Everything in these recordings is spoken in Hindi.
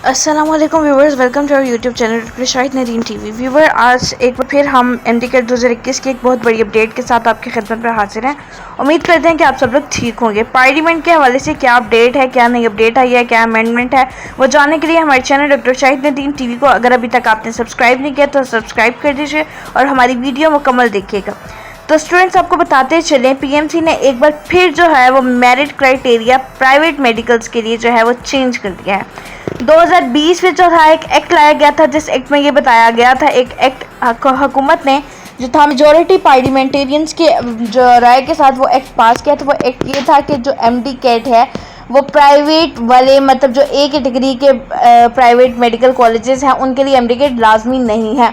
अस्सलामुअलैकुम viewers, welcome to our YouTube channel Shahid Nadeem TV. Viewer, आज एक बार फिर हम एमडी-कैट 2021 की एक बहुत बड़ी अपडेट के साथ आपकी खिदमत पर हाजिर हैं। उम्मीद करते हैं कि आप सब लोग ठीक होंगे। पार्लियामेंट के हवाले से क्या अपडेट है, क्या नई अपडेट आई है, क्या अमेंडमेंट है, वो जानने के लिए हमारे channel doctor Shahid Nadeem TV को अगर अभी तक आपने सब्सक्राइब नहीं किया तो सब्सक्राइब कर दीजिए और हमारी वीडियो मुकम्मल देखिएगा। तो स्टूडेंट्स, आपको बताते चलें, पीएमसी ने एक बार फिर जो है वो मेरिट क्राइटेरिया प्राइवेट मेडिकल्स के लिए जो है वो चेंज कर दिया है। 2020 में जो था एक एक्ट लाया गया था, जिस एक्ट में ये बताया गया था, एक एक्ट हुकूमत ने जो था मेजॉरिटी पार्लियामेंटेरियंस के जो राय के साथ वो एक्ट पास किया था। वो एक्ट ये था कि जो एमडी कैट है वो प्राइवेट वाले, मतलब जो ए कैटेगरी के प्राइवेट मेडिकल कॉलेजेस हैं उनके लिए एमडी कैट लाजमी नहीं है।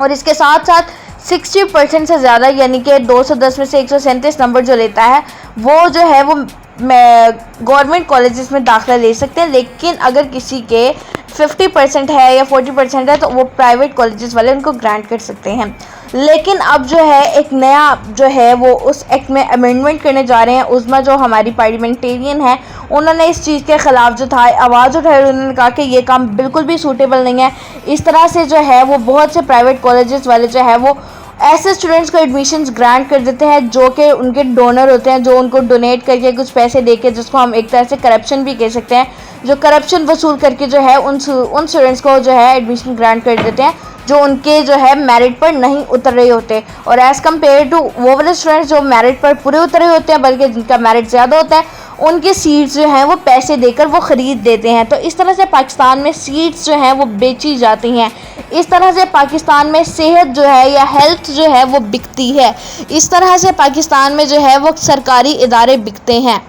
और इसके साथ साथ 60% से ज़्यादा, यानी कि 210 में से 137 नंबर जो लेता है वो जो है वो गवर्नमेंट कॉलेजेस में दाखिला ले सकते हैं। लेकिन अगर किसी के 50% है या 40% है तो वो प्राइवेट कॉलेजेस वाले उनको ग्रांट कर सकते हैं। लेकिन अब जो है एक नया जो है वो उस एक्ट में अमेंडमेंट करने जा रहे हैं। उज़मा जो हमारी पार्लियामेंटेरियन है, उन्होंने इस चीज़ के ख़िलाफ़ जो था आवाज़ उठाई। उन्होंने कहा कि ये काम बिल्कुल भी सूटेबल नहीं है। इस तरह से जो है वो बहुत से प्राइवेट कॉलेजेस वाले जो है वो ऐसे स्टूडेंट्स को एडमिशन्स ग्रांट कर देते हैं जो कि उनके डोनर होते हैं, जो उनको डोनेट करके कुछ पैसे देके, जिसको हम एक तरह से करप्शन भी कह सकते हैं, जो करप्शन वसूल करके जो है उन स्टूडेंट्स को जो है एडमिशन ग्रांट कर देते हैं जो उनके जो है मेरिट पर नहीं उतर रहे होते। और एज़ कम्पेयर टू वो वाले स्टूडेंट्स जो मेरिट पर पूरे उतरे होते हैं, बल्कि जिनका मेरिट ज़्यादा होता है, उनके सीट्स जो हैं वो पैसे देकर वो ख़रीद देते हैं। तो इस तरह से पाकिस्तान में सीट्स जो हैं वो बेची जाती हैं। इस तरह से पाकिस्तान में सेहत जो है या हेल्थ जो है वो बिकती है। इस तरह से पाकिस्तान में जो है वो सरकारी इदारे बिकते हैं।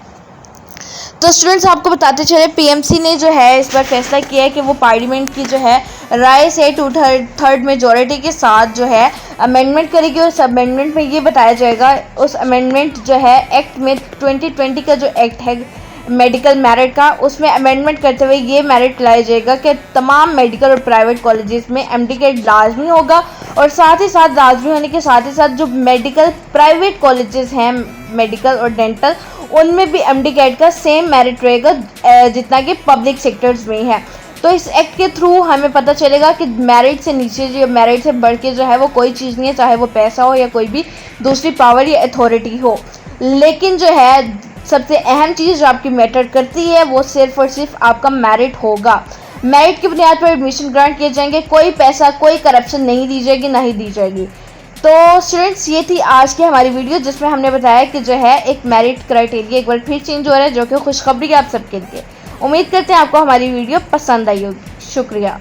तो स्टूडेंट्स, आपको बताते चले, पीएमसी ने जो है इस बार फैसला किया है कि वो पार्लियामेंट की जो है राय से 2/3 मेजॉरिटी के साथ जो है अमेंडमेंट करेगी। और उस अमेंडमेंट में ये बताया जाएगा, उस अमेंडमेंट जो है एक्ट में 2020 का जो एक्ट है मेडिकल मेरिट का, उसमें अमेंडमेंट करते हुए ये मेरिट लाया जाएगा कि तमाम मेडिकल और प्राइवेट कॉलेजेस में एमडी कैट लाजमी होगा। और साथ ही साथ लाजमी होने के साथ ही साथ जो मेडिकल प्राइवेट कॉलेजेस हैं, मेडिकल और डेंटल, उनमें भी एमडी कैट का सेम मेरिट रहेगा जितना कि पब्लिक सेक्टर्स में है। तो इस एक्ट के थ्रू हमें पता चलेगा कि मेरिट से नीचे जो मेरिट से बढ़ के जो है वो कोई चीज़ नहीं है, चाहे वो पैसा हो या कोई भी दूसरी पावर या अथॉरिटी हो। लेकिन जो है सबसे अहम चीज़ जो आपकी मैटर करती है वो सिर्फ और सिर्फ आपका मेरिट होगा। मेरिट की बुनियाद पर एडमिशन ग्रांट किए जाएंगे। कोई पैसा, कोई करप्शन नहीं दी जाएगी, नहीं दी जाएगी। तो स्टूडेंट्स, ये थी आज की हमारी वीडियो जिसमें हमने बताया कि जो है एक मेरिट क्राइटेरिया एक बार फिर चेंज हो रहा है, जो कि खुशखबरी है आप सबके लिए। उम्मीद करते हैं आपको हमारी वीडियो पसंद आई होगी। शुक्रिया।